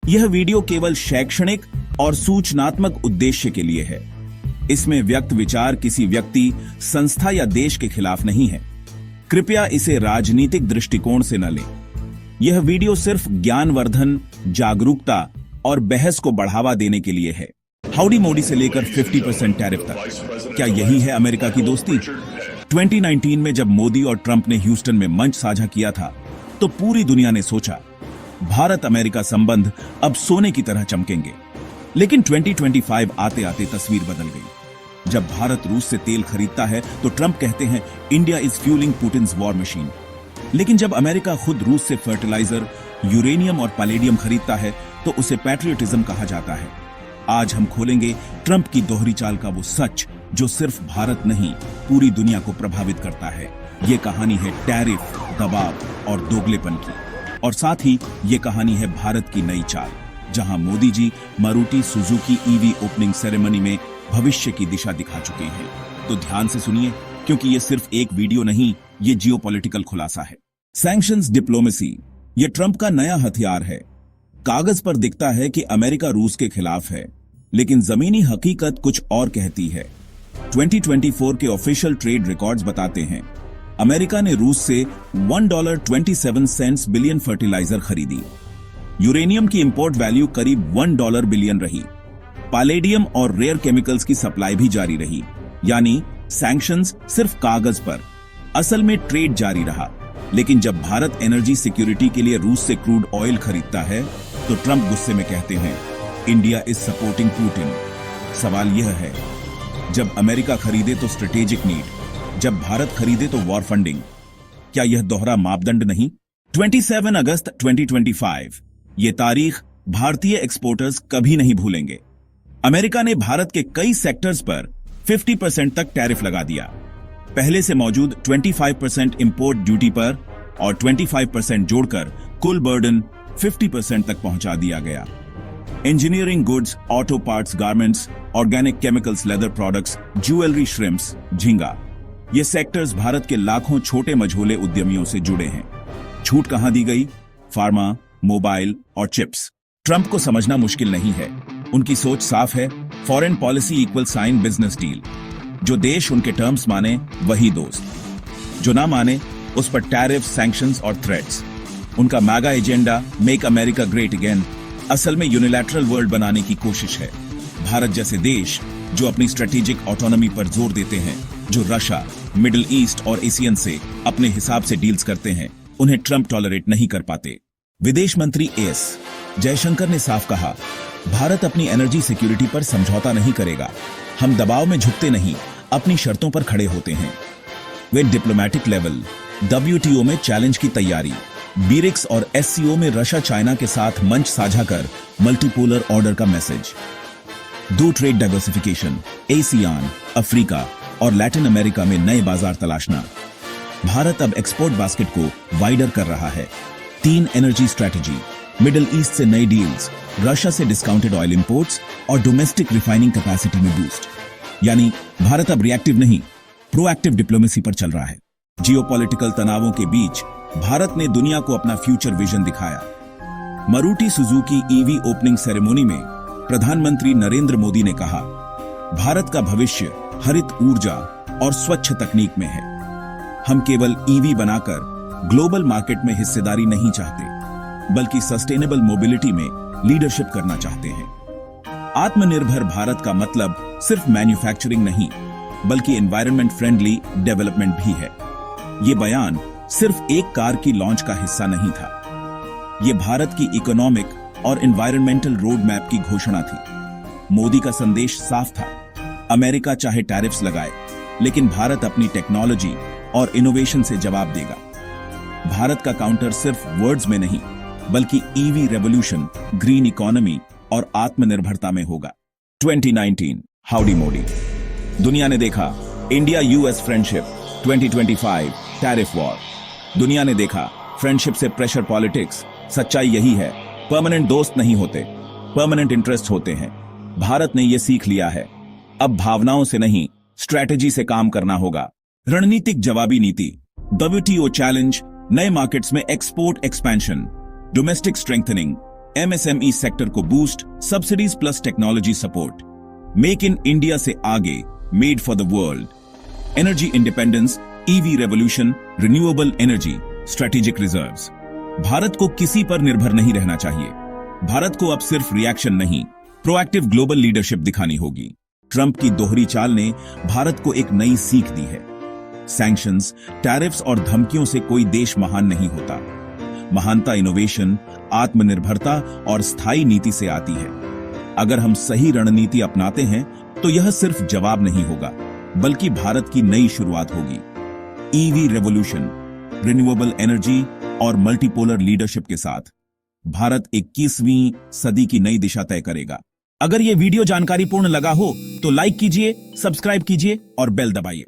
यह वीडियो केवल शैक्षणिक और सूचनात्मक उद्देश्य के लिए है। इसमें व्यक्त विचार किसी व्यक्ति, संस्था या देश के खिलाफ नहीं है। कृपया इसे राजनीतिक दृष्टिकोण से न लें। यह वीडियो सिर्फ ज्ञानवर्धन, जागरूकता और बहस को बढ़ावा देने के लिए है। हाउडी मोदी से लेकर 50% टैरिफ तक, क्या यही है अमेरिका की दोस्ती? 2019 में जब मोदी और ट्रंप ने ह्यूस्टन में मंच साझा किया था, तो पूरी दुनिया ने सोचा भारत अमेरिका संबंध अब सोने की तरह चमकेंगे। लेकिन 2025 आते आते तस्वीर बदल गई। जब भारत रूस से तेल खरीदता है तो ट्रंप कहते हैं India is fuelling Putin's war machine. लेकिन जब अमेरिका खुद रूस से फर्टिलाइजर, यूरेनियम और पैलेडियम खरीदता है तो उसे पैट्रियटिज्म कहा जाता है। आज हम खोलेंगे ट्रंप की दोहरी चाल का वो सच जो सिर्फ भारत नहीं, पूरी दुनिया को प्रभावित करता है। ये कहानी है टैरिफ, दबाव और दोगलेपन की, और साथ ही ये कहानी है भारत की नई चाल, जहां Modi ji Maruti Suzuki EV opening ceremony में भविष्य की दिशा दिखा चुके हैं। तो ध्यान से सुनिए, क्योंकि ये सिर्फ एक वीडियो नहीं, ये जियोपॉलिटिकल खुलासा है। सैंक्शंस डिप्लोमेसी, ये ट्रंप का नया हथियार है। कागज पर दिखता है कि अमेरिका रूस के खिलाफ है, लेकिन जमीनी हकीकत कुछ और कहती है। 2024 के ऑफिशियल ट्रेड रिकॉर्ड्स बताते हैं अमेरिका ने रूस से $1.27 बिलियन फर्टिलाइजर खरीदी। यूरेनियम की इंपोर्ट वैल्यू करीब $1 बिलियन रही। पैलेडियम और रेयर केमिकल्स की सप्लाई भी जारी रही। यानी सैंक्शंस सिर्फ कागज पर, असल में ट्रेड जारी रहा। लेकिन जब भारत एनर्जी सिक्योरिटी के लिए रूस से क्रूड ऑयल खरीदता है तो ट्रंप गुस्से में कहते हैं इंडिया इज सपोर्टिंग पुतिन। सवाल यह है, जब अमेरिका खरीदे तो स्ट्रेटेजिक नीड, जब भारत खरीदे तो वॉर फंडिंग। क्या यह दोहरा मापदंड नहीं? 27 अगस्त 2025, ये तारीख भारतीय एक्सपोर्टर्स कभी नहीं भूलेंगे। अमेरिका ने भारत के कई सेक्टर्स पर 50% तक टैरिफ लगा दिया। पहले से मौजूद 25% इंपोर्ट ड्यूटी पर और 25% जोड़कर कुल बर्डन 50% तक पहुंचा दिया गया। Engineering goods, auto parts, garments, organic chemicals, leather products, jewellery, shrimps, झींगा, ये सेक्टर्स भारत के लाखों छोटे मझोले उद्यमियों से जुड़े हैं। छूट कहां दी गई? फार्मा, मोबाइल और चिप्स। ट्रंप को समझना मुश्किल नहीं है। उनकी सोच साफ है, foreign policy equal sign business deal. जो देश उनके टर्म्स माने वही दोस्त, जो ना माने उस पर टैरिफ, सैंक्शंस और थ्रेट्स। उनका mega agenda, make America great again, असल में यूनिलैटरल वर्ल्ड बनाने की कोशिश है। भारत जैसे देश जो अपनी स्ट्रेटेजिक ऑटोनॉमी पर जोर देते हैं, जो रशिया, मिडिल ईस्ट और एशियन से अपने हिसाब से डील्स करते हैं, उन्हें ट्रंप टॉलरेट नहीं कर पाते। विदेश मंत्री एस जयशंकर ने साफ कहा, भारत अपनी एनर्जी सिक्योरिटी पर समझौता नहीं करेगा। हम दबाव में झुकते नहीं, अपनी शर्तों पर खड़े होते हैं। वे डिप्लोमेटिक लेवल, WTO में चैलेंज की तैयारी, BRICS और SCO में रशिया चाइना के साथ मंच साझा कर मल्टीपोलर ऑर्डर का मैसेज। दो ट्रेड डाइवर्सिफिकेशन, ASEAN, अफ्रीका और लैटिन अमेरिका में नए बाजार तलाशना। भारत अब एक्सपोर्ट बास्केट को वाइडर कर रहा है। 3 एनर्जी स्ट्रैटेजी, मिडिल ईस्ट से नई डील्स, रशिया से डिस्काउंटेड ऑयल इंपोर्ट्स और डोमेस्टिक रिफाइनिंग कैपेसिटी में बूस्ट। यानी भारत अब रिएक्टिव नहीं, प्रोएक्टिव डिप्लोमेसी पर चल रहा है। जियोपॉलिटिकल तनावों के बीच भारत ने दुनिया को अपना फ्यूचर विजन दिखाया। Maruti Suzuki EV opening ceremony में प्रधानमंत्री नरेंद्र मोदी ने कहा, भारत का भविष्य हरित ऊर्जा और स्वच्छ तकनीक में है। हम केवल ईवी बनाकर ग्लोबल मार्केट में हिस्सेदारी नहीं चाहते, बल्कि सस्टेनेबल मोबिलिटी में लीडरशिप करना चाहते हैं। आत्मनिर्भर भारत का मतलब सिर्फ मैन्युफैक्चरिंग नहीं, बल्कि एनवायरनमेंट फ्रेंडली डेवलपमेंट भी है। ये बयान सिर्फ एक कार की लॉन्च का हिस्सा नहीं था। ये भारत की इकोनॉमिक और एनवायरनमेंटल रोड मैप की घोषणा थी। मोदी का संदेश साफ था, अमेरिका चाहे टैरिफ्स लगाए, लेकिन भारत अपनी टेक्नोलॉजी और इनोवेशन से जवाब देगा। भारत का काउंटर सिर्फ वर्ड्स में नहीं, बल्कि ईवी रेवोल्यूशन, ग्रीन इकोनॉमी और आत्मनिर्भरता में होगा। 2019 हाउडी मोदी। दुनिया ने देखा India US friendship, 2025 tariff war. दुनिया ने देखा फ्रेंडशिप से प्रेशर पॉलिटिक्स। सच्चाई यही है, परमानेंट दोस्त नहीं होते, परमानेंट इंटरेस्ट होते हैं। भारत ने यह सीख लिया है। अब भावनाओं से नहीं, स्ट्रैटेजी से काम करना होगा। रणनीतिक जवाबी नीति, WTO चैलेंज, नए मार्केट्स में export expansion, domestic strengthening, MSME sector को boost, subsidies plus technology support, make in India से आगे, made for the world, energy independence, EV revolution, renewable energy, strategic reserves. Bharat को किसी पर निर्भर नहीं रहना चाहिए। भारत को अब सिर्फ रिएक्शन नहीं, प्रोएक्टिव ग्लोबल लीडरशिप दिखानी होगी। ट्रंप की दोहरी चाल ने भारत को एक नई सीख दी है। सैंक्शंस, टैरिफ्स और धमकियों से कोई देश महान नहीं होता। महानता इनोवेशन, आत्मनिर्भरता और स्थायी नीति से आती है। अगर हम सही रणनीति अपनाते हैं तो यह सिर्फ जवाब नहीं होगा, बल्कि भारत की नई शुरुआत होगी। ईवी रेवोल्यूशन, रिन्यूएबल एनर्जी और मल्टीपोलर लीडरशिप के साथ भारत 21वीं सदी की नई दिशा तय करेगा। अगर यह वीडियो जानकारीपूर्ण लगा हो तो लाइक कीजिए, सब्सक्राइब कीजिए और बेल दबाइए।